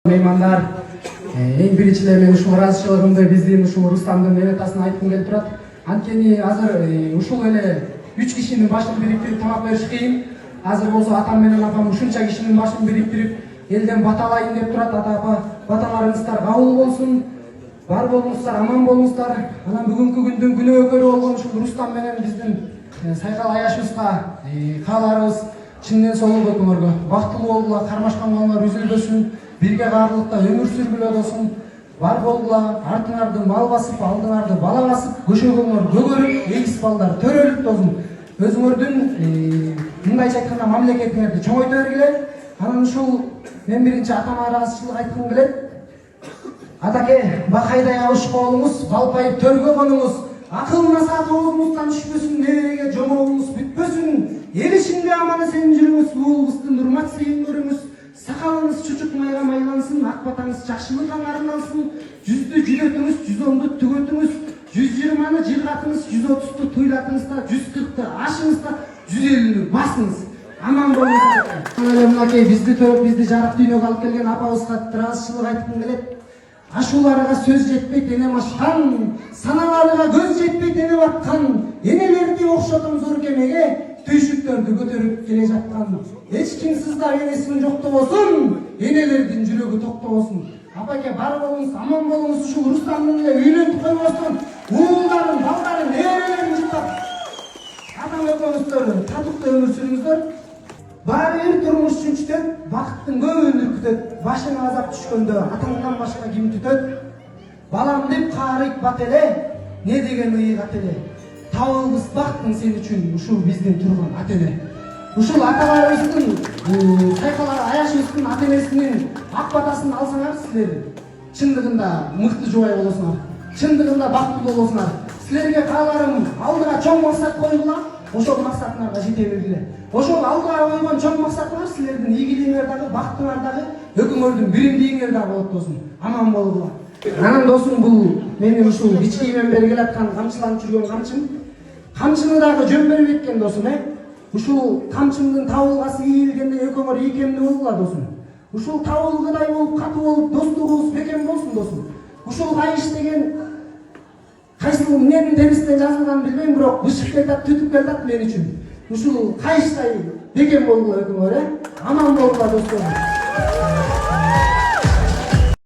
Меймандар, эң биринчиден мен ушул ыраазычылыгымды биздин ушул Рустамдын эметасын айткым келип турат. Анткени азыр ушул эле 3 кишинин башын бириктирип тамак бериш кыйын. Азыр болсо атам менен апам ушунча кишинин башын бириктирип элден баталайын деп турат. Ата апа, баталарыңыздар кабыл болсун. Бар болуңуздар, аман болуңуздар. Анан бүгүнкү күндүн күнөөкөрү болгон ушул Рустам менен биздин сайкал аяшыбызга кааларыбыз чынден соолук өкмөргө бактылуу болгула, кармашкан балдар үзүлбөсүн, бирге каарлыкта өмүр сүргүлө болсун. Бар болгула, артыңарды мал басып, алдыңарды бала басып, көшөгөңөр көгөрүп, эгиз балдар төрөлүп болсун. Өзүңөрдүн мындайча айтканда мамлекетиңерди чоңойто бергиле. Анан ушул мен биринчи атама ыраазычылык айткым келет. Атаке, бакайдай абышка болуңуз, балпайып төргө конуңуз, акыл насаат оозуңуздан түшпөсүн, небереге жомогуңуз бүтпөсүн. Эл ишинде аман эсен жүрүңүз, уулуңуздун урмат сыйын көрүңүз. Сакалыңыз чучук майга майлансын, ак батаңыз жакшылык аңарыналсын. Жүздү жүдөтүңүз, 110ду түгөтүңүз, 120-ны жыргатыңыз, 130-ту туйлатыңыз да, 140-ты ашыңыз да, 150-нү басыңыз. Аман болуңуз. Анан мынакей бизди төрөп, бизди жарык дүйнөгө алып келген апабызга ыраазычылык айткым келет. Ашууларга сөз жетпейт эне машкан, саналарга көз жетпейт эне баткан, энелерди окшотом зор кемеге, түйшүктөрдү көтөрүп келе жаткан. Эч ким сыздап энесин жоктобосун, энелердин жүрөгү токтобосун. Апаке, бар болуңуз, аман болуңуз, ушул Рустамдын эле үйлөнүп койбостон, уулдарын, балдарын, неберелерин жыттап, атам экөөңүздөр татыктуу өмүр сүрүңүздөр. Баары бир турмуш чүнчүтөт, бакыттын көбүн үркүтөт. Башыңа азап түшкөндө атаңдан башка ким түтөт? Балам деп каарыйт бат эле, не деген ыйык ат эле. Табылбыз бактың сен үчүн ушул биздин турган ат эле. Ушул аталарыбыздын, сайкалар аяшыбыздын ата энесинин ак батасын алсаңар силер чындыгында мыкты жубай болосуңар. Чындыгында бактылуу болосуңар. Силерге кааларым алдыга чоң максат койгула, ошол максатыңарга жете бергиле. Ошол алдыга койгон чоң максатыңар силердин ийгилигиңер дагы, бактыңар дагы, өкүңөрдүн биримдигиңер дагы болот досум. Аман болгула. Анан досум, бул менин ушул кичкеймен бери келаткан камчыланып жүргөн камчым. Камчыны дагы жөн берип эткен досум, Ушул камчымдын табылгасы ийилгенде экөөңөр ийкемдүү болгула досум. Ушул табылгыдай болуп, катуу болуп, достугубуз бекем болсун досум. Ушул кайыш деген кайсыл эмненин терисинен жазылганын билбейм, бирок бышык келатат, түтүп келатат мен үчүн. Ушул кайыштай бекем болгула экөөңөр, аман болгула достор.